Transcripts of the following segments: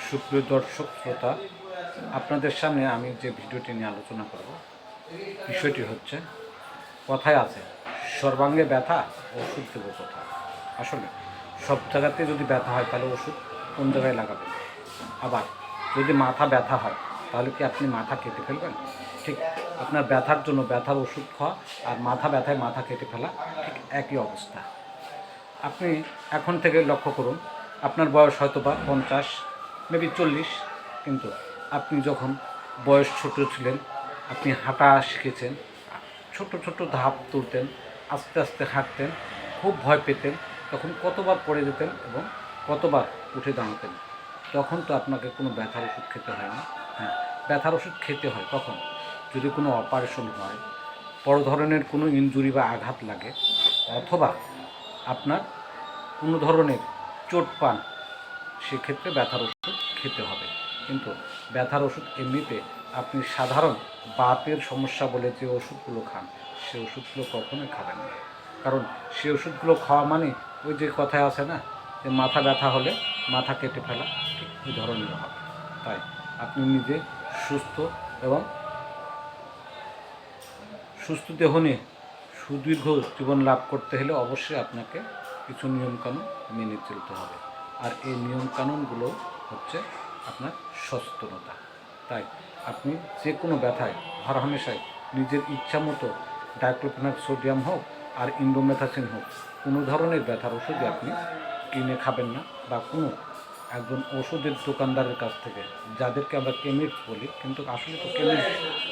সুপ্রিয় দর্শক শ্রোতা, আপনাদের সামনে আমি যে ভিডিওটি নিয়ে আলোচনা করব, বিষয়টি হচ্ছে কথায় আছে সর্বাঙ্গে ব্যথা ওষুধ দেবো কোথায়। আসলে সব জায়গাতে যদি ব্যথা হয় তাহলে ওষুধ কোন জায়গায় লাগাবেন? আবার যদি মাথা ব্যথা হয় তাহলে কি আপনি মাথা কেটে ফেলবেন? ঠিক আপনার ব্যথার জন্য ব্যথার ওষুধ খাওয়া আর মাথা ব্যথায় মাথা কেটে ফেলা ঠিক একই অবস্থা। আপনি এখন থেকে লক্ষ্য করুন, আপনার বয়স হয়তো বা 50, মেবি 40, কিন্তু আপনি যখন বয়স ছোট ছিলেন, আপনি হাঁটা শিখেছেন, ছোট ছোট ধাপ তুলতেন, আস্তে আস্তে হাঁটতেন, খুব ভয় পেতেন, তখন কতবার পড়ে যেতেন এবং কতবার উঠে দাঁড়াতেন। তখন তো আপনাকে কোনো ব্যথার ওষুধ খেতে হয় না। হ্যাঁ, ব্যথার ওষুধ খেতে হয় কখন? যদি কোনো অপারেশন হয়, বড় ধরনের কোনো ইনজুরি বা আঘাত লাগে, অথবা আপনার কোনো ধরনের চোট পান, সেক্ষেত্রে ব্যথার ওষুধ খেতে হবে। কিন্তু ব্যথার ওষুধ এমনিতে আপনি সাধারণ বাতের সমস্যা বলে যে ওষুধগুলো খান, সে ওষুধগুলো কখনোই খাবেন না। কারণ সে ওষুধগুলো খাওয়া মানে ওই যে কথায় আছে না, যে মাথা ব্যথা হলে মাথা কেটে ফেলা, ঠিক ওই ধরনের হবে। তাই আপনি নিজে সুস্থ এবং সুস্থ দেহ নিয়ে সুদীর্ঘ জীবন লাভ করতে হলে অবশ্যই আপনাকে কিছু নিয়মকানুন মেনে চলতে হবে। আর এই নিয়মকানুনগুলো হচ্ছে আপনার সচেতনতা। তাই আপনি যে কোনো ব্যথায় হরহামেশাই নিজের ইচ্ছা মতো ডাইক্লোফেনাক সোডিয়াম হোক আর ইন্ডোমেথাসিন হোক, কোনো ধরনের ব্যথার ওষুধই আপনি কিনে খাবেন না, বা কোনো একজন ওষুধের দোকানদারের কাছ থেকে, যাদেরকে আমরা কেমিস্ট বলি, কিন্তু আসলে তো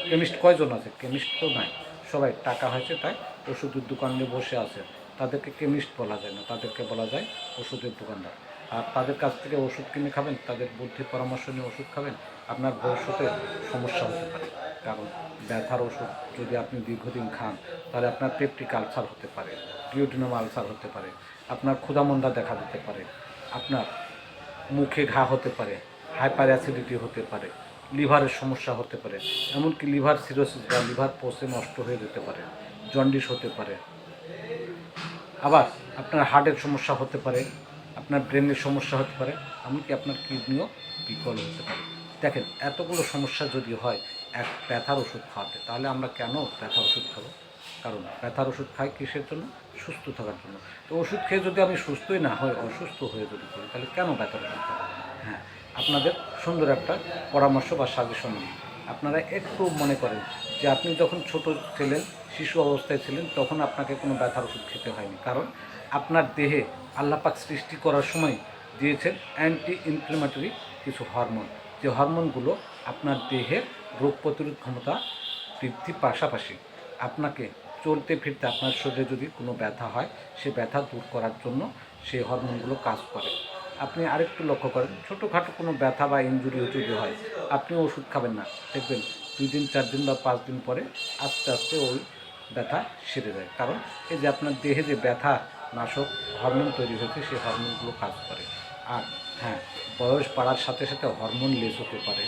কেমিস্ট কয়জন আছে? কেমিস্ট তো নাই। সবাই টাকা হয়েছে তাই ওষুধের দোকানে বসে আছে, তাদেরকে কেমিস্ট বলা যায় না, তাদেরকে বলা যায় ওষুধের দোকানদার। আর তাদের কাছ থেকে ওষুধ কিনে খাবেন, তাদের বুদ্ধি পরামর্শ নিয়ে ওষুধ খাবেন, আপনার ভবিষ্যতে সমস্যা হতে পারে। কারণ ব্যথার ওষুধ যদি আপনি দীর্ঘদিন খান, তাহলে আপনার পেপটিক আলসার হতে পারে, ডিওডিনাম আলসার হতে পারে, আপনার ক্ষুধামন্দা দেখা দিতে পারে, আপনার মুখে ঘা হতে পারে, হাইপার অ্যাসিডিটি হতে পারে, লিভারের সমস্যা হতে পারে, এমনকি লিভার সিরোসিস বা লিভার পচে নষ্ট হয়ে যেতে পারে, জন্ডিস হতে পারে। আবার আপনার হার্টের সমস্যা হতে পারে, আপনার ব্রেনের সমস্যা হতে পারে, এমনকি আপনার কিডনিও বিকল হতে পারে। দেখেন, এতগুলো সমস্যা যদি হয় এক ব্যথার ওষুধ খাওয়াতে, তাহলে আমরা কেন ব্যথার ওষুধ খাবো? কারণ ব্যথার ওষুধ খাই কিসের জন্য? সুস্থ থাকার জন্য। তো ওষুধ খেয়ে যদি আমি সুস্থই না হই, অসুস্থ হয়ে যদি পড়ি, তাহলে কেন ব্যথার ওষুধ খাবো? হ্যাঁ, আপনাদের সুন্দর একটা পরামর্শ বা সাজেশন দিই। আপনারা একটু মনে করেন যে আপনি যখন ছোট ছিলেন, শিশু অবস্থায় ছিলেন, তখন আপনাকে কোনো ব্যথার ওষুধ খেতে হয়নি। কারণ আপনার দেহে আল্লাহ পাক সৃষ্টি করার সময় দিয়েছেন অ্যান্টি ইনফ্লেমেটরি কিছু হরমোন, যে হরমোনগুলো আপনার দেহের রোগ প্রতিরোধ ক্ষমতা বৃদ্ধির পাশাপাশি আপনাকে চলতে ফিরতে, আপনার শরীরে যদি কোনো ব্যথা হয়, সে ব্যথা দূর করার জন্য সেই হরমোনগুলো কাজ করে। আপনি আরেকটু লক্ষ্য করেন, ছোটোখাটো কোনো ব্যথা বা ইনজুরি যদি হয়, আপনি ওষুধ খাবেন না, দেখবেন 2 দিন 4 দিন বা 5 দিন পরে আস্তে আস্তে ওই ব্যথা সেরে যায়। কারণ এই যে আপনার দেহে যে ব্যথা নাশক হরমোন তৈরি হয়েছে, সেই হরমোনগুলো কাজ করে। আর হ্যাঁ, বয়স বাড়ার সাথে সাথে হরমোন লেস হতে পারে,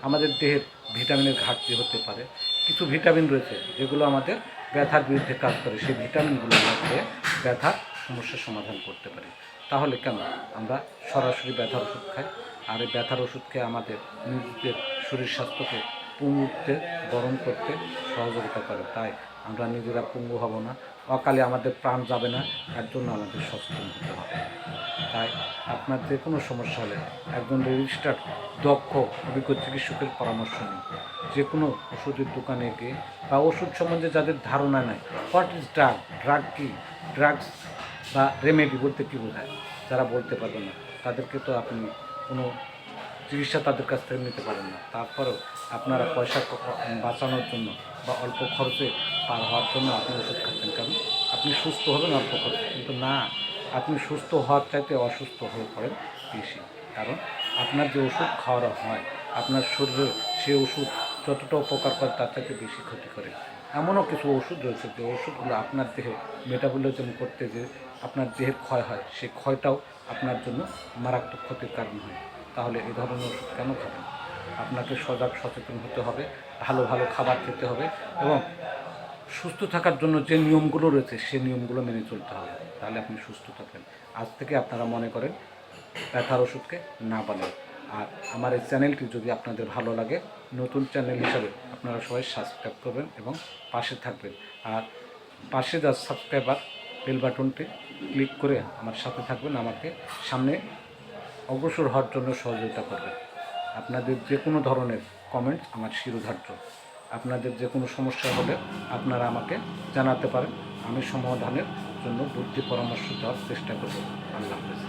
আমাদের দেহের ভিটামিনের ঘাটতি হতে পারে। কিছু ভিটামিন রয়েছে যেগুলো আমাদের ব্যথার বিরুদ্ধে কাজ করে, সেই ভিটামিনগুলোর মধ্যে ব্যথার সমস্যার সমাধান করতে পারে। তাহলে কেন আমরা সরাসরি ব্যথার ওষুধ খাই? আর এই ব্যথার ওষুধ খেয়ে আমাদের নিজেদের শরীর স্বাস্থ্যকে পঙ্গুত্বে বরণ করতে সহযোগিতা করে। তাই আমরা নিজেরা পঙ্গু হব না, অকালে আমাদের প্রাণ যাবে না, এর জন্য আমাদের সচেতন হতে হবে। তাই আপনার যে কোনো সমস্যা হলে একজন রেজিস্টার্ড দক্ষ অভিজ্ঞ চিকিৎসকের পরামর্শ নিন। যে কোনো ওষুধের দোকানে গিয়ে, বা ওষুধ সম্বন্ধে যাদের ধারণা নেই, হোয়াট ইজ ড্রাগ, ড্রাগ কী, ড্রাগস বা রেমেডি বলতে কী বোঝায়, যারা বলতে পারবে না, তাদেরকে তো আপনি কোনো চিকিৎসা তাদের কাছ থেকে নিতে পারেন না। তারপরেও আপনারা পয়সা বাঁচানোর জন্য বা অল্প খরচে পার হওয়ার জন্য আপনি ওষুধ খাচ্ছেন। কারণ আপনি সুস্থ হবেন অল্প খরচে, কিন্তু না, আপনি সুস্থ হওয়ার চাইতে অসুস্থ হয়ে পড়েন বেশি। কারণ আপনার যে ওষুধ খাওয়ানো হয়, আপনার শরীরে সে ওষুধ যতটা উপকার করে তার চাইতে বেশি ক্ষতি করে। এমনও কিছু ওষুধ রয়েছে যে ওষুধগুলো আপনার দেহে মেটাবলিজম করতে যে আপনার দেহের ক্ষয় হয়, সেই ক্ষয়টাও আপনার জন্য মারাত্মক ক্ষতির কারণ হয়। তাহলে এই ধরনের ওষুধ কেন খাবেন? আপনাকে সজাগ সচেতন হতে হবে, ভালো ভালো খাবার খেতে হবে, এবং সুস্থ থাকার জন্য যে নিয়মগুলো রয়েছে সেই নিয়মগুলো মেনে চলতে হবে। তাহলে আপনি সুস্থ থাকবেন। আজ থেকে আপনারা মনে করেন ব্যথার ওষুধকে না বলেন। আর আমার এই চ্যানেলটি যদি আপনাদের ভালো লাগে, নতুন চ্যানেল হিসাবে আপনারা সবাই সাবস্ক্রাইব করবেন এবং পাশে থাকবেন। আর পাশে যা সাবস্ক্রাইবার বেল বাটনটি ক্লিক করে আমার সাথে থাকবেন, আমাকে সামনে অগ্রসর হওয়ার জন্য সহযোগিতা করবেন। আপনাদের যে কোনো ধরনের কমেন্টস আমার শিরোধার্য। আপনাদের যে কোনো সমস্যা হলে আপনারা আমাকে জানাতে পারেন, আমি সমাধানের জন্য বুদ্ধি পরামর্শ দেওয়ার চেষ্টা করব। আল্লাহ হাফেজ।